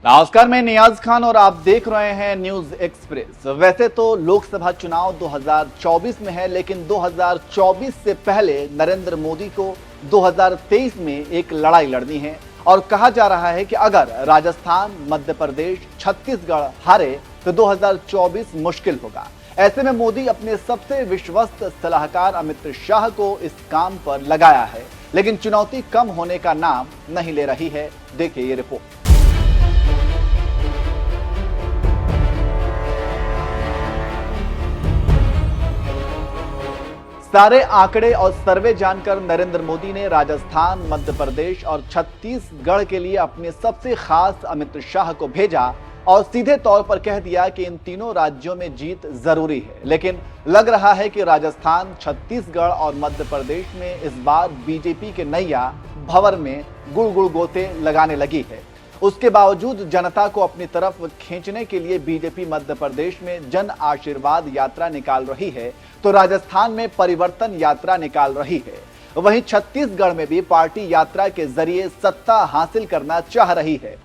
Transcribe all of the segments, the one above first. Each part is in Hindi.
नमस्कार, मैं नियाज खान और आप देख रहे हैं न्यूज एक्सप्रेस। वैसे तो लोकसभा चुनाव 2024 में है, लेकिन 2024 से पहले नरेंद्र मोदी को 2023 में एक लड़ाई लड़नी है और कहा जा रहा है कि अगर राजस्थान, मध्य प्रदेश, छत्तीसगढ़ हारे तो 2024 मुश्किल होगा। ऐसे में मोदी अपने सबसे विश्वस्त सलाहकार अमित शाह को इस काम पर लगाया है, लेकिन चुनौती कम होने का नाम नहीं ले रही है। देखिए ये रिपोर्ट। सारे आंकड़े और सर्वे जानकर नरेंद्र मोदी ने राजस्थान, मध्य प्रदेश और छत्तीसगढ़ के लिए अपने सबसे खास अमित शाह को भेजा और सीधे तौर पर कह दिया कि इन तीनों राज्यों में जीत जरूरी है। लेकिन लग रहा है कि राजस्थान, छत्तीसगढ़ और मध्य प्रदेश में इस बार बीजेपी के नैया भंवर में गुड़ गुड़ गोते लगाने लगी है। उसके बावजूद जनता को अपनी तरफ खींचने के लिए बीजेपी मध्य प्रदेश में जन आशीर्वाद यात्रा निकाल रही है, तो राजस्थान में परिवर्तन यात्रा निकाल रही है। वहीं छत्तीसगढ़ में भी पार्टी यात्रा के जरिए सत्ता हासिल करना चाह रही है,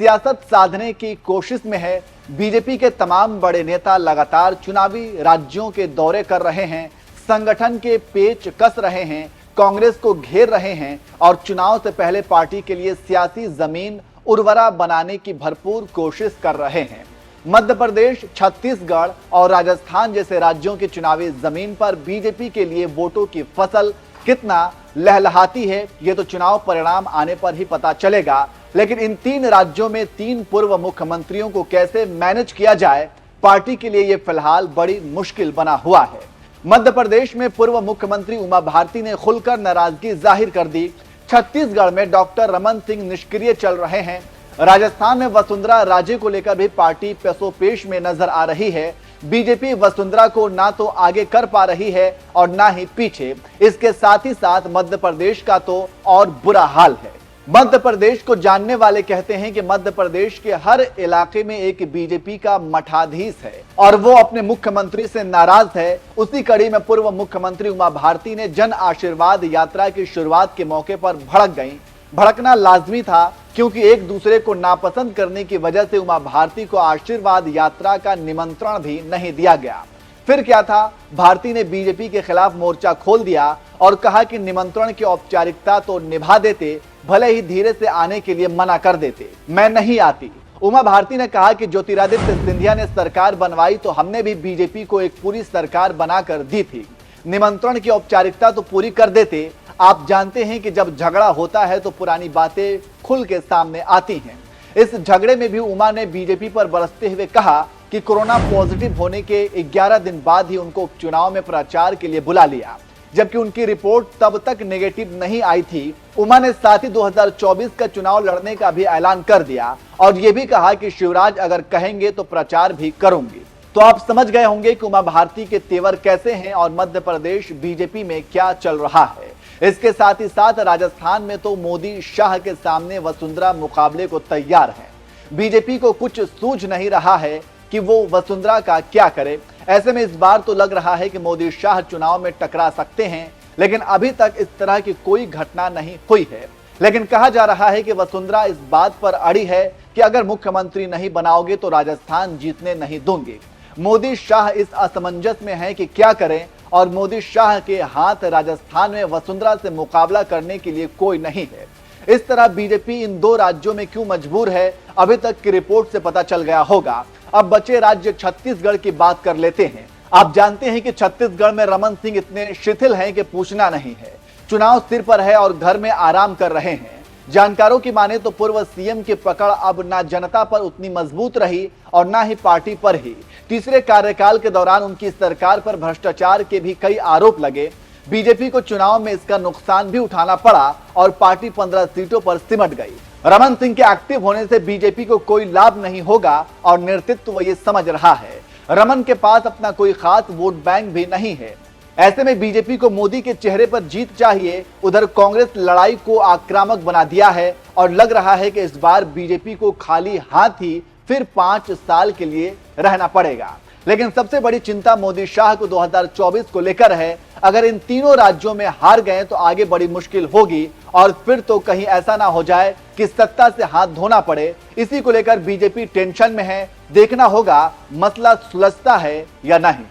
सियासत साधने की कोशिश में है। बीजेपी के तमाम बड़े नेता लगातार चुनावी राज्यों के दौरे कर रहे हैं, संगठन के पेच कस रहे हैं, कांग्रेस को घेर रहे हैं और चुनाव से पहले पार्टी के लिए सियासी जमीन उर्वरा बनाने की भरपूर कोशिश कर रहे हैं। मध्य प्रदेश, छत्तीसगढ़ और राजस्थान जैसे राज्यों की चुनावी जमीन पर बीजेपी के लिए वोटों की फसल कितना लहलहाती है, ये तो चुनाव परिणाम आने पर ही पता चलेगा। लेकिन इन तीन राज्यों में तीन पूर्व मुख्यमंत्रियों को कैसे मैनेज किया जाए, पार्टी के लिए यह फिलहाल बड़ी मुश्किल बना हुआ है। मध्य प्रदेश में पूर्व मुख्यमंत्री उमा भारती ने खुलकर नाराजगी जाहिर कर दी। छत्तीसगढ़ में डॉक्टर रमन सिंह निष्क्रिय चल रहे हैं। राजस्थान में वसुंधरा राजे को लेकर भी पार्टी पेशोपेश में नजर आ रही है। बीजेपी वसुंधरा को ना तो आगे कर पा रही है और ना ही पीछे। इसके साथ ही साथ मध्य प्रदेश का तो और बुरा हाल है। मध्य प्रदेश को जानने वाले कहते हैं कि मध्य प्रदेश के हर इलाके में एक बीजेपी का मठाधीश है और वो अपने मुख्यमंत्री से नाराज है। उसी कड़ी में पूर्व मुख्यमंत्री उमा भारती ने जन आशीर्वाद यात्रा की शुरुआत के मौके पर भड़क गईं। भड़कना लाजमी था, क्योंकि एक दूसरे को नापसंद करने की वजह से उमा भारती को आशीर्वाद यात्रा का निमंत्रण भी नहीं दिया गया। फिर क्या था, भारती ने बीजेपी के खिलाफ मोर्चा खोल दिया और कहा कि निमंत्रण की औपचारिकता तो निभा देते, भले ही धीरे से आने के लिए मना कर देते। मैं नहीं आती। उमा भारती ने कहा कि ज्योतिरादित्य सिंधिया ने सरकार बनवाई तो हमने भी बीजेपी को एक पूरी सरकार बनाकर दी थी। निमंत्रण की औपचारिकता तो पूरी कर देते। आप जानते हैं कि जब झगड़ा होता है तो पुरानी बातें खुल के सामने आती हैं। इस झगड़े में भी उमा ने बीजेपी पर बरसते हुए कहा कि कोरोना पॉजिटिव होने के 11 दिन बाद ही उनको उपचुनाव में प्रचार के लिए बुला लिया, जबकि उनकी रिपोर्ट तब तक नेगेटिव नहीं आई थी। उमा ने साथ ही 2024 का चुनाव लड़ने का भी ऐलान कर दिया और ये भी कहा कि शिवराज अगर कहेंगे तो प्रचार भी करूंगी। तो आप समझ गए होंगे कि उमा भारती के तेवर कैसे हैं और मध्य प्रदेश बीजेपी में क्या चल रहा है। इसके साथ ही साथ राजस्थान में तो मोदी शाह के सामने वसुंधरा मुकाबले को तैयार है। बीजेपी को कुछ सूझ नहीं रहा है कि वो वसुंधरा का क्या करे। ऐसे में इस बार तो लग रहा है कि मोदी शाह चुनाव में टकरा सकते हैं, लेकिन अभी तक इस तरह की कोई घटना नहीं हुई है। लेकिन कहा जा रहा है कि वसुंधरा इस बात पर अड़ी है कि अगर मुख्यमंत्री नहीं बनाओगे तो राजस्थान जीतने नहीं दूंगी। मोदी शाह इस असमंजस में है कि क्या करें और मोदी शाह के हाथ राजस्थान में वसुंधरा से मुकाबला करने के लिए कोई नहीं है। इस तरह बीजेपी इन दो राज्यों में क्यों मजबूर है, अभी तक की रिपोर्ट से पता चल गया होगा। अब बचे राज्य छत्तीसगढ़ की बात कर लेते हैं। आप जानते हैं कि छत्तीसगढ़ में रमन सिंह इतने शिथिल हैं कि पूछना नहीं है। चुनाव सिर पर है और घर में आराम कर रहे हैं। जानकारों की माने तो पूर्व सीएम की पकड़ अब ना जनता पर उतनी मजबूत रही और ना ही पार्टी पर ही। तीसरे कार्यकाल के दौरान उनकी सरकार पर भ्रष्टाचार के भी कई आरोप लगे। बीजेपी को चुनाव में इसका नुकसान भी उठाना पड़ा और पार्टी 15 सीटों पर सिमट गई। रमन सिंह के एक्टिव होने से बीजेपी को कोई लाभ नहीं होगा और नेतृत्व ये समझ रहा है। रमन के पास अपना कोई खास वोट बैंक भी नहीं है। ऐसे में बीजेपी को मोदी के चेहरे पर जीत चाहिए। उधर कांग्रेस लड़ाई को आक्रामक बना दिया है और लग रहा है कि इस बार बीजेपी को खाली हाथ ही फिर 5 साल के लिए रहना पड़ेगा। लेकिन सबसे बड़ी चिंता मोदी शाह को 2024 को लेकर है। अगर इन तीनों राज्यों में हार गए तो आगे बड़ी मुश्किल होगी और फिर तो कहीं ऐसा ना हो जाए कि सत्ता से हाथ धोना पड़े। इसी को लेकर बीजेपी टेंशन में है। देखना होगा मसला सुलझता है या नहीं।